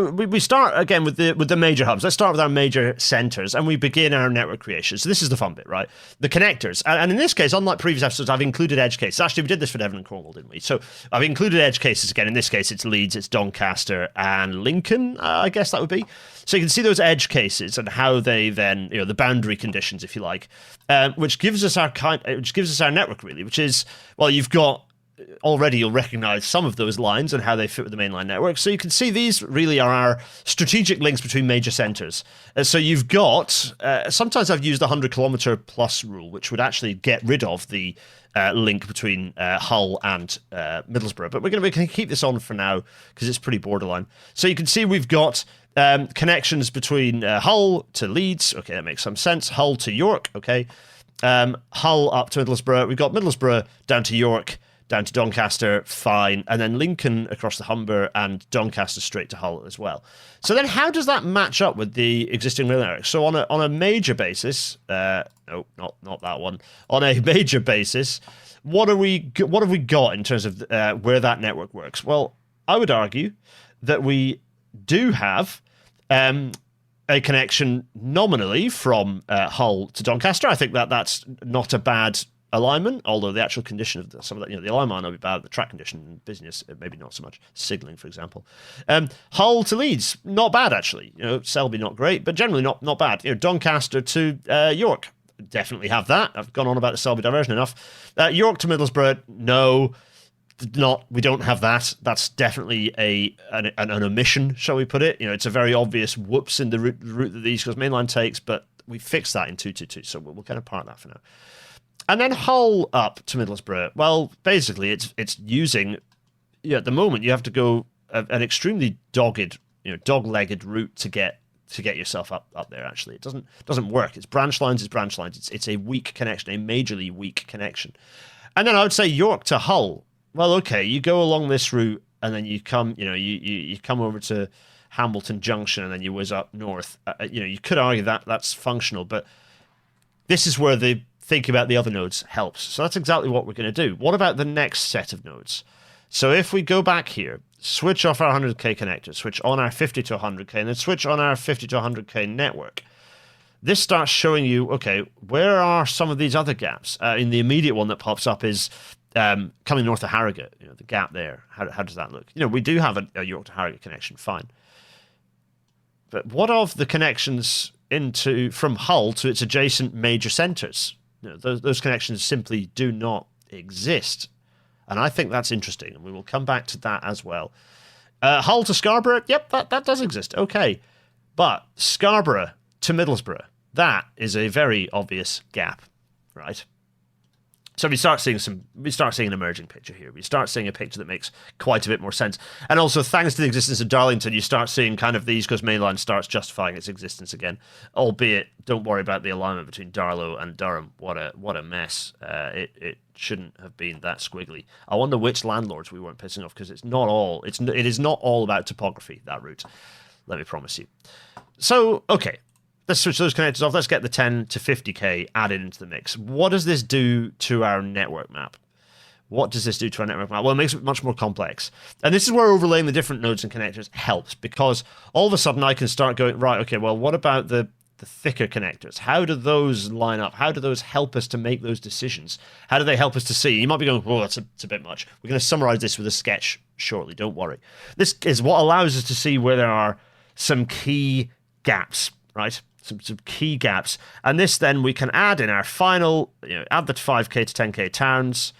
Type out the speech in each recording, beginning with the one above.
We start again with the major hubs. Let's start with our major centers, and we begin our network creation. So this is the fun bit, right? The connectors, and in this case, unlike previous episodes, I've included edge cases. Actually, we did this for Devon and Cornwall, didn't we? So I've included edge cases again. In this case, it's Leeds, it's Doncaster, and Lincoln. I guess that would be. So you can see those edge cases and how they then, the boundary conditions, if you like, which gives us our network really, which is, well, you've got. Already you'll recognize some of those lines and how they fit with the mainline network. So you can see these really are our strategic links between major centers. So you've got, sometimes I've used the 100-kilometer plus rule, which would actually get rid of the link between Hull and Middlesbrough. But we can keep this on for now because it's pretty borderline. So you can see we've got connections between Hull to Leeds. Okay, that makes some sense. Hull to York. Okay. Hull up to Middlesbrough. We've got Middlesbrough down to York, down to Doncaster, fine, and then Lincoln across the Humber and Doncaster straight to Hull as well. So then how does that match up with the existing rail network? So on a major basis, no, not that one. On a major basis, what have we got in terms of where that network works? Well, I would argue that we do have a connection nominally from Hull to Doncaster. I think that's not a bad alignment, although the actual condition of some of that, the alignment might not be bad, the track condition in business, maybe not so much. Signalling, for example. Hull to Leeds, not bad actually. Selby not great, but generally not bad. Doncaster to York, definitely have that. I've gone on about the Selby diversion enough. York to Middlesbrough, no, we don't have that. That's definitely an omission, shall we put it? It's a very obvious whoops in the route that the East Coast Mainline takes, but we fixed that in 222, so we'll kind of park that for now. And then Hull up to Middlesbrough. Well, basically, it's using. At the moment, you have to go an extremely dog-legged route to get yourself up there. Actually, it doesn't work. It's branch lines. It's a weak connection, a majorly weak connection. And then I would say York to Hull. Well, okay, you go along this route, and then you come. You come over to Hambleton Junction, and then you whiz up north. You could argue that that's functional, but this is where the thinking about the other nodes helps. So that's exactly what we're going to do. What about the next set of nodes? So if we go back here, switch off our 100K connector, switch on our 50 to 100K, and then switch on our 50 to 100K network, this starts showing you, okay, where are some of these other gaps? In the immediate one that pops up is coming north of Harrogate, the gap there. How does that look? We do have a York to Harrogate connection, fine. But what of the connections from Hull to its adjacent major centres? Those connections simply do not exist. And I think that's interesting, and we will come back to that as well. Hull to Scarborough, yep, that does exist. Okay. But Scarborough to Middlesbrough, that is a very obvious gap, right? So we start seeing an emerging picture here. We start seeing a picture that makes quite a bit more sense. And also, thanks to the existence of Darlington, you start seeing kind of the East Coast Mainline starts justifying its existence again. Albeit, don't worry about the alignment between Darlow and Durham. What a mess. It shouldn't have been that squiggly. I wonder which landlords we weren't pissing off, because it is not all about topography, that route. Let me promise you. So, okay. Let's switch those connectors off. Let's get the 10 to 50K added into the mix. What does this do to our network map? Well, it makes it much more complex. And this is where overlaying the different nodes and connectors helps, because all of a sudden I can start going, right, okay, well, what about the thicker connectors? How do those line up? How do those help us to make those decisions? How do they help us to see? You might be going, oh, it's a bit much. We're going to summarize this with a sketch shortly. Don't worry. This is what allows us to see where there are some key gaps, right? Some key gaps. And this then we can add in our final, add the 5K to 10K towns,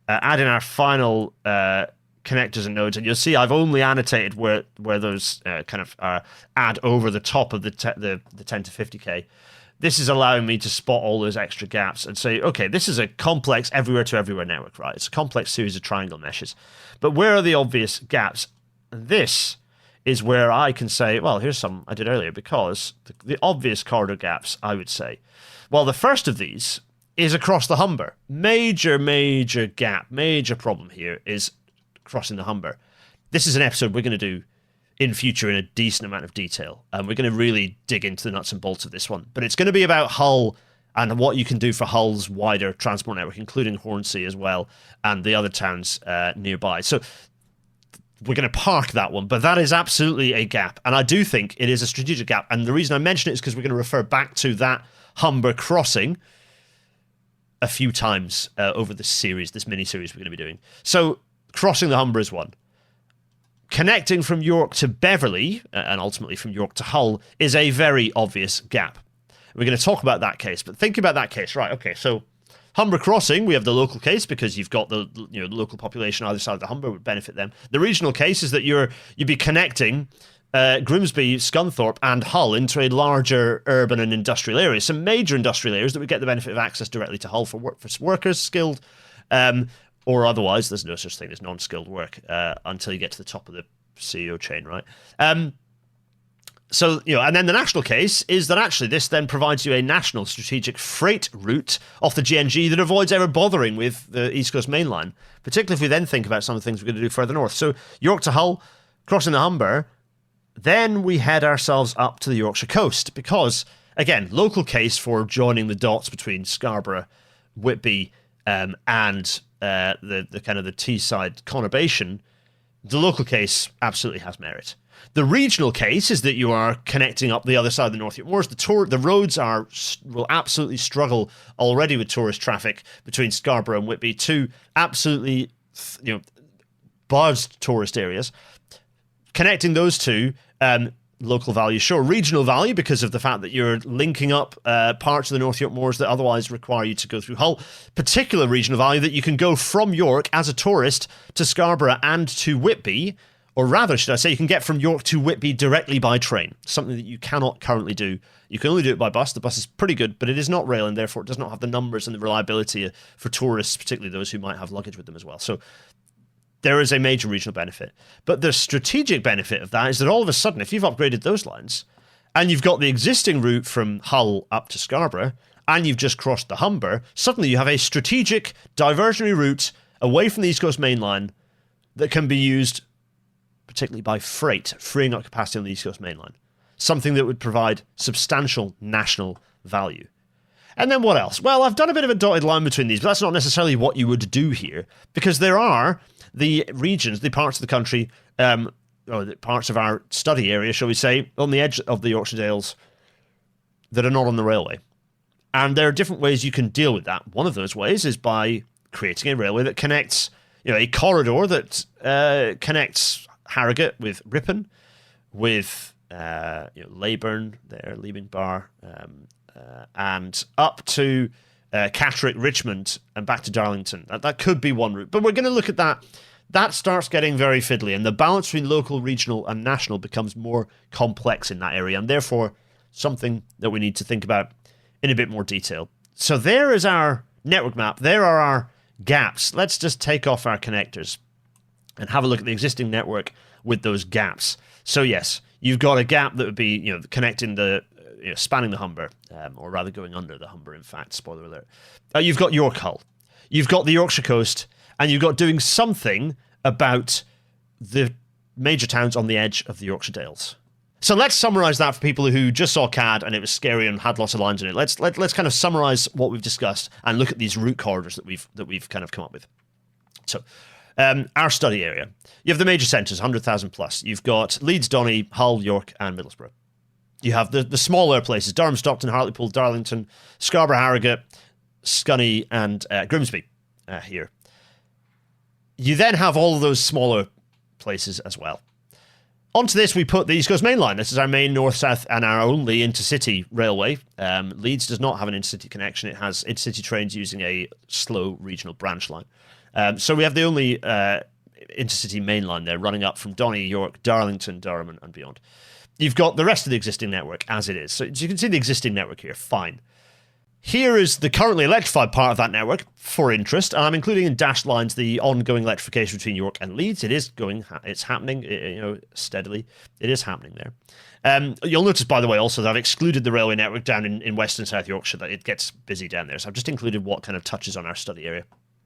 add in our final connectors and nodes. And you'll see I've only annotated where those kind of add over the top of the 10 to 50K. This is allowing me to spot all those extra gaps and say, okay, this is a complex everywhere to everywhere network, right? It's a complex series of triangle meshes. But where are the obvious gaps? And this is where I can say, well, here's some I did earlier, because the obvious corridor gaps, I would say. Well, the first of these is across the Humber. Major gap, major problem here is crossing the Humber. This is an episode we're going to do in future in a decent amount of detail, and we're going to really dig into the nuts and bolts of this one. But it's going to be about Hull and what you can do for Hull's wider transport network, including Hornsea as well, and the other towns nearby. So we're going to park that one, but that is absolutely a gap. And I do think it is a strategic gap. And the reason I mention it is because we're going to refer back to that Humber crossing a few times over this series, this mini-series we're going to be doing. So crossing the Humber is one. Connecting from York to Beverley, and ultimately from York to Hull, is a very obvious gap. We're going to talk about that case, but think about that case. Right, okay, so Humber crossing, we have the local case because you've got the local population either side of the Humber would benefit them. The regional case is that you'd be connecting Grimsby, Scunthorpe, and Hull into a larger urban and industrial area, some major industrial areas that would get the benefit of access directly to Hull for workers, skilled, or otherwise. There's no such thing as non-skilled work until you get to the top of the CEO chain, right? So, and then the national case is that actually this then provides you a national strategic freight route off the GNG that avoids ever bothering with the East Coast Main Line, particularly if we then think about some of the things we're going to do further north. So York to Hull, crossing the Humber, then we head ourselves up to the Yorkshire coast because, again, local case for joining the dots between Scarborough, Whitby, and the kind of the Teesside conurbation. The local case absolutely has merit. The regional case is that you are connecting up the other side of the North York Moors. The roads will absolutely struggle already with tourist traffic between Scarborough and Whitby, two absolutely buzzed tourist areas. Connecting those two, local value, sure. Regional value because of the fact that you're linking up parts of the North York Moors that otherwise require you to go through Hull. Particular regional value that you can go from York as a tourist to Scarborough and to Whitby. Or rather, should I say, you can get from York to Whitby directly by train, something that you cannot currently do. You can only do it by bus. The bus is pretty good, but it is not rail, and therefore it does not have the numbers and the reliability for tourists, particularly those who might have luggage with them as well. So there is a major regional benefit. But the strategic benefit of that is that all of a sudden, if you've upgraded those lines, and you've got the existing route from Hull up to Scarborough, and you've just crossed the Humber, suddenly you have a strategic diversionary route away from the East Coast Main Line that can be used particularly by freight, freeing up capacity on the East Coast Main Line. Something that would provide substantial national value. And then what else? Well, I've done a bit of a dotted line between these, but that's not necessarily what you would do here, because there are the regions, the parts of the country, or the parts of our study area, shall we say, on the edge of the Yorkshire Dales that are not on the railway. And there are different ways you can deal with that. One of those ways is by creating a railway that connects, a corridor that connects Harrogate with Ripon, with Leyburn there, Leeming Bar, and up to Catterick, Richmond, and back to Darlington. That could be one route, but we're going to look at that. That starts getting very fiddly, and the balance between local, regional, and national becomes more complex in that area, and therefore something that we need to think about in a bit more detail. So there is our network map. There are our gaps. Let's just take off our connectors and have a look at the existing network with those gaps. So yes, you've got a gap that would be, connecting spanning the Humber, or rather going under the Humber, in fact, spoiler alert. You've got York Hull. You've got the Yorkshire coast, and you've got doing something about the major towns on the edge of the Yorkshire Dales. So let's summarize that for people who just saw CAD and it was scary and had lots of lines in it. Let's kind of summarize what we've discussed and look at these route corridors that we've kind of come up with. So our study area. You have the major centres, 100,000 plus. You've got Leeds, Donny, Hull, York, and Middlesbrough. You have the smaller places, Durham, Stockton, Hartlepool, Darlington, Scarborough, Harrogate, Scunny, and Grimsby here. You then have all of those smaller places as well. Onto this, we put the East Coast Main Line. This is our main north-south and our only intercity railway. Leeds does not have an intercity connection. It has intercity trains using a slow regional branch line. So we have the only intercity main line there running up from Donny, York, Darlington, Durham, and beyond. You've got the rest of the existing network as it is. So you can see the existing network here. Fine. Here is the currently electrified part of that network for interest, and I'm including in dashed lines the ongoing electrification between York and Leeds. It's happening, steadily. It is happening there. You'll notice, by the way, also that I've excluded the railway network down in West and South Yorkshire, that it gets busy down there. So I've just included what kind of touches on our study area.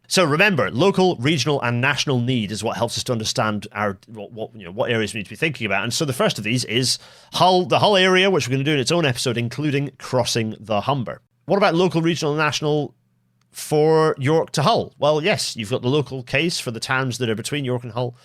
So remember, local, regional, and national need is what helps us to understand what areas we need to be thinking about. And so the first of these is Hull, the Hull area, which we're going to do in its own episode, including crossing the Humber. What about local, regional, and national for York to Hull? Well, yes, you've got the local case for the towns that are between York and Hull.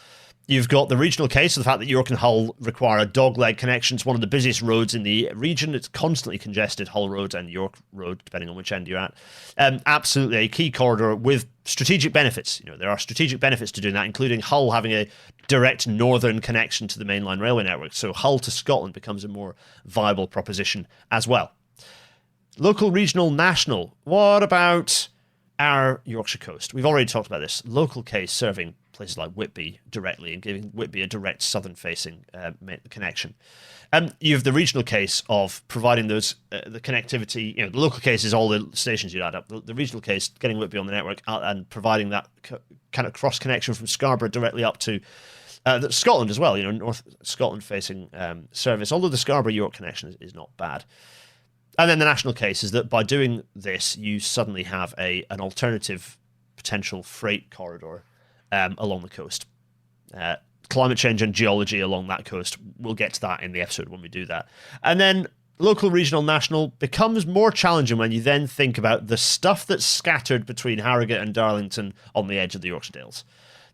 You've got the regional case of the fact that York and Hull require a dogleg connection. It's one of the busiest roads in the region. It's constantly congested, Hull Road and York Road, depending on which end you're at. Absolutely a key corridor with strategic benefits. There are strategic benefits to doing that, including Hull having a direct northern connection to the mainline railway network. So Hull to Scotland becomes a more viable proposition as well. Local, regional, national. What about our Yorkshire coast? We've already talked about this. Local case serving places like Whitby directly and giving Whitby a direct southern-facing connection. You have the regional case of providing those the connectivity. The local case is all the stations you add up. The regional case, getting Whitby on the network and providing that kind of cross connection from Scarborough directly up to Scotland as well. North Scotland-facing service. Although the Scarborough-York connection is not bad. And then the national case is that by doing this, you suddenly have an alternative potential freight corridor along the coast. Climate change and geology along that coast. We'll get to that in the episode when we do that. And then local, regional, national becomes more challenging when you then think about the stuff that's scattered between Harrogate and Darlington on the edge of the Yorkshire Dales.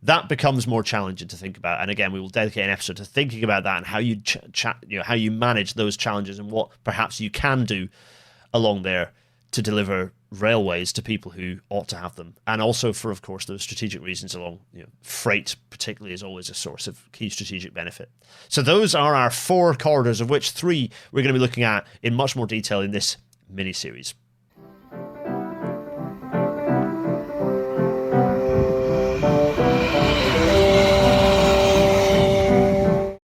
That becomes more challenging to think about. And again, we will dedicate an episode to thinking about that and how you how you manage those challenges and what perhaps you can do along there to deliver railways to people who ought to have them. And also for, of course, those strategic reasons along freight particularly is always a source of key strategic benefit. So those are our 4 corridors, of which 3 we're going to be looking at in much more detail in this mini-series.